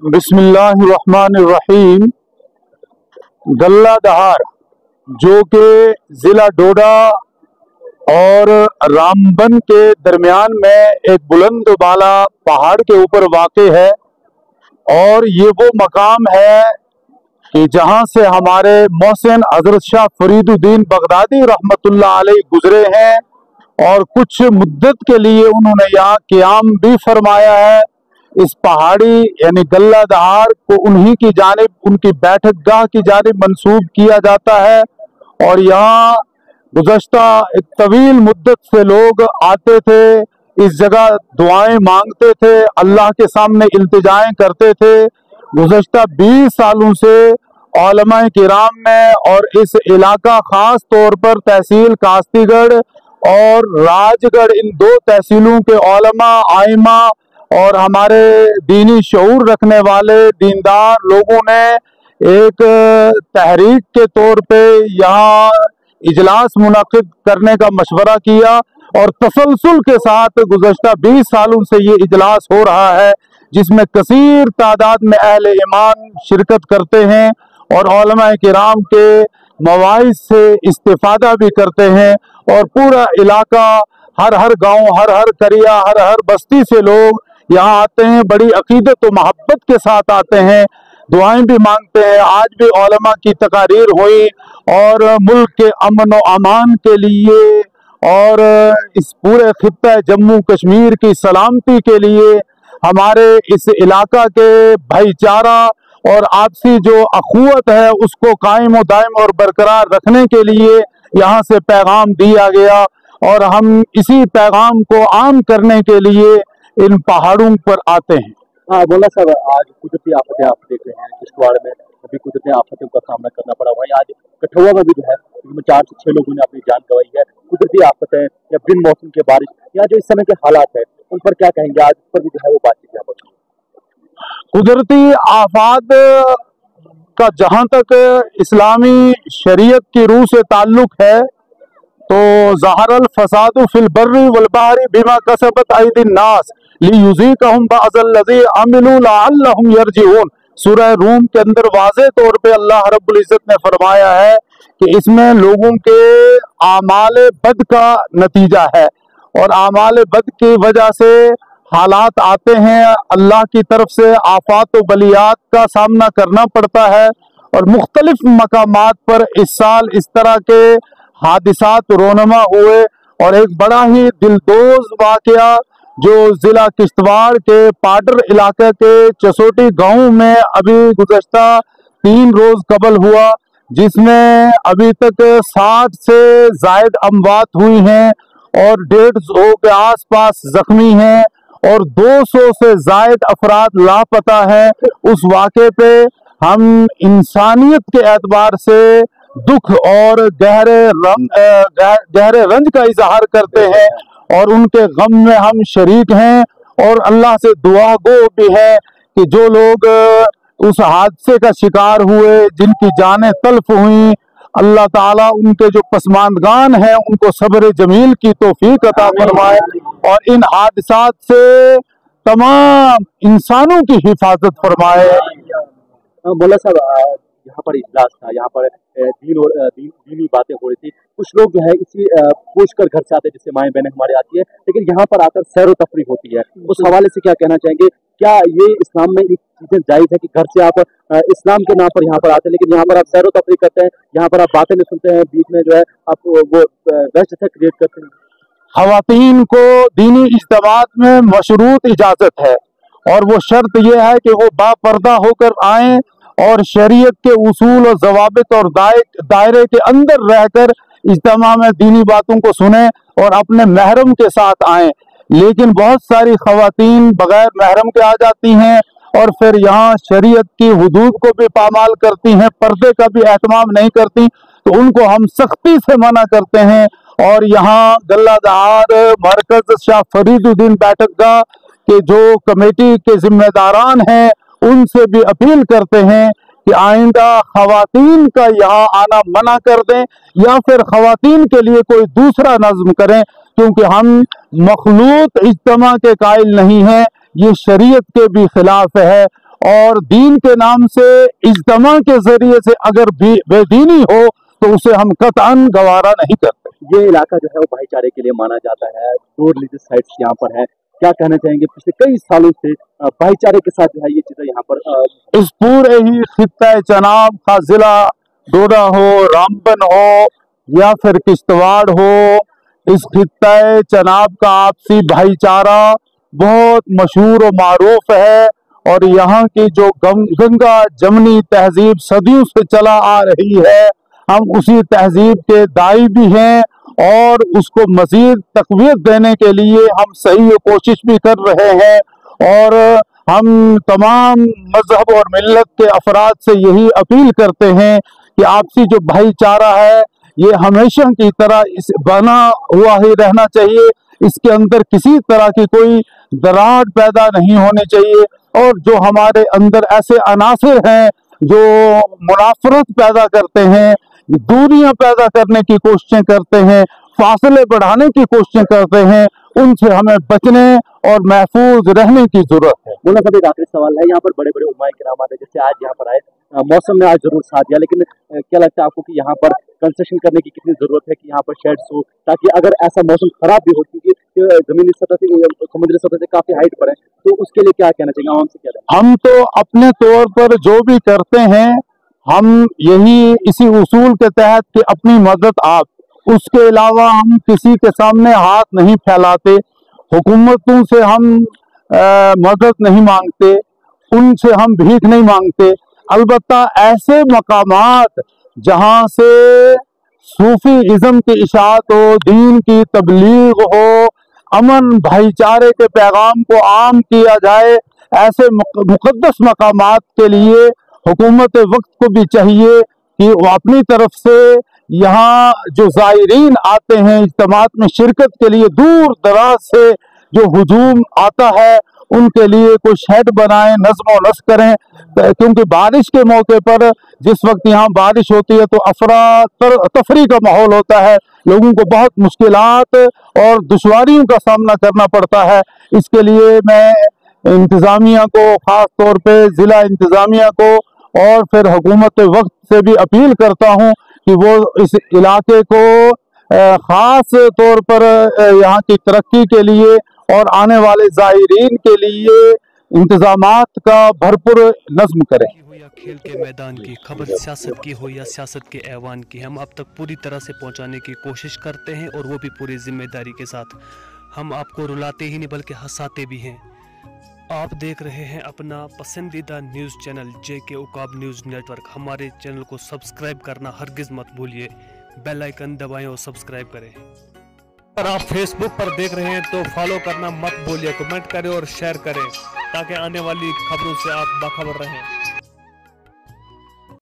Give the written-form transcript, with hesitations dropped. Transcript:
बिस्मिल्लाहिर्रहमानिर्रहीम। गल्ला दहार जो कि ज़िला डोडा और रामबन के दरमियान में एक बुलंद बाला पहाड़ के ऊपर वाक़े है, और ये वो मकाम है कि जहाँ से हमारे मोहसिन हज़रत शाह फरीदुद्दीन बगदादी रहमतुल्लाह अलैह गुजरे हैं, और कुछ मुद्दत के लिए उन्होंने यहाँ क़याम भी फरमाया है। इस पहाड़ी यानी गल्ला दहार को उन्हीं की जानिब, उनकी बैठक गाह की जानिब मंसूब किया जाता है, और यहाँ गुज़श्ता एक तवील मुद्दत से लोग आते थे, इस जगह दुआएं मांगते थे, अल्लाह के सामने इल्तिजाएं करते थे। गुज़श्ता 20 सालों से उलमाए किराम ने और इस इलाका ख़ास तौर पर तहसील कास्तीगढ़ और राजगढ़, इन दो तहसीलों के उलमा, आइमा और हमारे दीनी शऊर रखने वाले दीनदार लोगों ने एक तहरीक के तौर पे यहाँ इजलास मुनक़िद करने का मशवरा किया, और तसलसल के साथ गुज़श्ता 20 सालों से ये इजलास हो रहा है, जिसमें कसीर तादाद में अहले ईमान शिरकत करते हैं और उलमाए किराम के मवाइज़ से इस्तिफ़ादा भी करते हैं। और पूरा इलाका, हर हर गाँव, हर हर करिया, हर हर बस्ती से लोग यहाँ आते हैं, बड़ी अकीदत और मोहब्बत के साथ आते हैं, दुआएं भी मांगते हैं। आज भी उलमा की तकारीर हुई, और मुल्क के अमन व अमान के लिए और इस पूरे खित्ता जम्मू कश्मीर की सलामती के लिए, हमारे इस इलाका के भाईचारा और आपसी जो अखुवत है उसको कायम व दायम और बरकरार रखने के लिए यहाँ से पैगाम दिया गया, और हम इसी पैगाम को आम करने के लिए इन पहाड़ों पर आते हैं। हाँ बोला साहब, आज कुदरती आफतें आप देख रहे हैं, किश्तवाड़ में अभी कुदरती आफतों का सामना करना पड़ा। वहीं आज कठुआ में भी जो है 4 से 6 लोगों ने अपनी जान गंवाई है। कुदरती आफतें या बिन मौसम के बारिश या जो इस समय के हालात है, उन पर क्या कहेंगे? आज पर भी जो है वो बातचीत यहाँ पर। कुदरती आफात का जहाँ तक इस्लामी शरीयत की रूह से ताल्लुक है, तो ज़हरल फसादु फिल बर्रि वल बहरि बिमा कसबत अयदिन नास लियुज़ीक़हुम बअज़ल्लज़ी अमिलू लअल्लहुम यरजिऊन। सूरह रूम के अंदर वाज़े तौर पे अल्लाह रब्बुल इज़्ज़त ने फरमाया है कि इसमें लोगों के आमाल बद का नतीजा है, और आमाल बद की वजह से हालात आते हैं, अल्लाह की तरफ से आफात व बलियात का सामना करना पड़ता है। और मुख्तलिफ मकामात पर इस साल इस तरह के हादिसात रोनमा हुए, और एक बड़ा ही दिलदोज वाक़या जो ज़िला किश्तवाड़ के पाडर इलाके के चसोटी गांव में अभी गुज़श्ता 3 रोज़ कबल हुआ, जिसमें अभी तक 60 से ज़ायद अमवात हुई हैं और 150 के आसपास ज़ख्मी हैं, और 200 से ज़ायद अफराद लापता हैं। उस वाक़े पे हम इंसानियत के एतबार से दुख और गहरे रंज का इजहार करते हैं, और उनके गम में हम शरीक हैं, और अल्लाह से दुआ गो भी है कि जो लोग उस हादसे का शिकार हुए, जिनकी जानें तल्फ हुई, अल्लाह ताला उनके जो पसमानदगान हैं उनको सब्र जमील की तौफीक अता फरमाए, और इन हादसात से तमाम इंसानों की हिफाजत फरमाए। बोला साहब, यहाँ पर इजलास था, यहाँ पर दीनी बातें हो रही थी। कुछ लोग जो है इसी पूछ कर घर से आते हैं, जिससे माएँ बहनें हमारे आती है, लेकिन यहाँ पर आकर सैर व तफरीह होती है। उस हवाले से क्या कहना चाहेंगे? क्या ये इस्लाम में ये चीज़ें जायज़ है कि घर से आप इस्लाम के नाम पर यहाँ पर आते हैं, लेकिन यहाँ पर आप सैर व तफरीह करते हैं, यहाँ पर आप बातें नहीं सुनते हैं, बीच में जो है आप वो वेस्ट से क्रिएट करते हैं? ख़वातीन को दीनी इज्तिमात में मशरूत इजाज़त है, और वो शर्त यह है कि वो बापर्दा होकर आएँ और शरीयत के उसूल और ज़वाबित और दायरे के अंदर रहकर इज्तिमा में दीनी बातों को सुने और अपने महरम के साथ आएँ। लेकिन बहुत सारी ख़वातीन बग़ैर महरम के आ जाती हैं, और फिर यहाँ शरीयत की हुदूद को भी पामाल करती हैं, पर्दे का भी एहतमाम नहीं करती, तो उनको हम सख्ती से मना करते हैं। और यहाँ गल्ला दहार मरकज़ शाह फरीदुद्दीन बैठकगाह के जो कमेटी के जिम्मेदारान हैं, उनसे भी अपील करते हैं कि आइंदा ख़वातीन का यहाँ आना मना कर दें, या फिर ख़वातीन के लिए कोई दूसरा नज़्म करें, क्योंकि हम मखलूत इज्तिमा के कायल नहीं हैं, ये शरीयत के भी खिलाफ है। और दीन के नाम से इज्तिमा के जरिए से अगर बेदीनी हो तो उसे हम कतअन गवारा नहीं करते। ये इलाका जो है वो भाईचारे के लिए माना जाता है, 2 रिलीजियस साइट्स यहाँ पर है, क्या कहना चाहेंगे? पिछले कई सालों से भाईचारे के साथ जो है ये चीजें यहाँ पर इस पूरे ही खित्ता चनाब का जिला डोडा हो, रामबन हो या फिर किश्तवाड़ हो, इस खित्ता चनाब का आपसी भाईचारा बहुत मशहूर और मारूफ है। और यहाँ की जो गंगा जमनी तहजीब सदियों से चला आ रही है, हम उसी तहजीब के दाई भी हैं और उसको मजीद तक़वियत देने के लिए हम सही कोशिश भी कर रहे हैं। और हम तमाम मजहब और मिल्लत के अफराद से यही अपील करते हैं कि आपसी जो भाईचारा है ये हमेशा की तरह इस बना हुआ ही रहना चाहिए, इसके अंदर किसी तरह की कोई दरार पैदा नहीं होनी चाहिए। और जो हमारे अंदर ऐसे अनासर हैं जो मुनाफरत पैदा करते हैं, दूरियां पैदा करने की कोशिशें करते हैं, फासले बढ़ाने की कोशिशें करते हैं, उनसे हमें बचने और महफूज रहने की जरूरत है। बोला साहब, एक आखिरी सवाल है, यहाँ पर बड़े बड़े उम्माए किराम आते हैं, जैसे आज यहाँ पर आए, मौसम ने आज जरूर साथ दिया, लेकिन क्या लगता है आपको कि यहाँ पर कंस्ट्रक्शन करने की कितनी जरूरत है कि यहाँ पर शेड्स हो, ताकि अगर ऐसा मौसम खराब भी हो, क्योंकि जमीनी सतह से समुद्री सतह से काफी हाइट पर है, तो उसके लिए क्या कहना चाहिए आवाम से? क्या है? हम तो अपने तौर पर जो भी करते हैं हम यही इसी उसूल के तहत कि अपनी मदद आप, उसके अलावा हम किसी के सामने हाथ नहीं फैलाते, हुकूमतों से हम मदद नहीं मांगते, उनसे हम भीख नहीं मांगते। अलबत्ता ऐसे मकामात जहाँ से सूफी इज़्म की इशाअत हो, दीन की तबलीग हो, अमन भाईचारे के पैगाम को आम किया जाए, ऐसे मुकद्दस मकामात के लिए हुकूमत वक्त को भी चाहिए कि वो अपनी तरफ से यहाँ जो ज़ायरीन आते हैं इज्तिमात में शिरकत के लिए, दूर दराज से जो हुजूम आता है, उनके लिए कोई शेड बनाएं, नज़्म व नस्क करें, क्योंकि बारिश के मौके पर जिस वक्त यहाँ बारिश होती है तो अफरा तफरी का माहौल होता है, लोगों को बहुत मुश्किलात और दुश्वारियों का सामना करना पड़ता है। इसके लिए मैं इंतज़ामिया को, ख़ास तौर पे ज़िला इंतज़ामिया को और फिर हुकूमत वक्त से भी अपील करता हूँ कि वो इस इलाके को ख़ास तौर पर यहाँ की तरक्की के लिए और आने वाले ज़ायरीन के लिए इंतज़ामात का भरपूर नज़्म करें। या खेल के मैदान की खबर, सियासत की हो या सियासत के ऐवान की, हम आप तक पूरी तरह से पहुंचाने की कोशिश करते हैं और वो भी पूरी जिम्मेदारी के साथ। हम आपको रुलाते ही नहीं बल्कि हंसाते भी हैं। आप देख रहे हैं अपना पसंदीदा news channel JK Uqab news network. हमारे चैनल को सब्सक्राइब करना हरगिज़ मत भूलिए, बेल आइकन दबाएं और सब्सक्राइब करें। अगर आप फेसबुक पर देख रहे हैं तो फॉलो करना मत भूलिए, कमेंट करें और शेयर करें ताकि आने वाली खबरों से आप बाखबर रहें।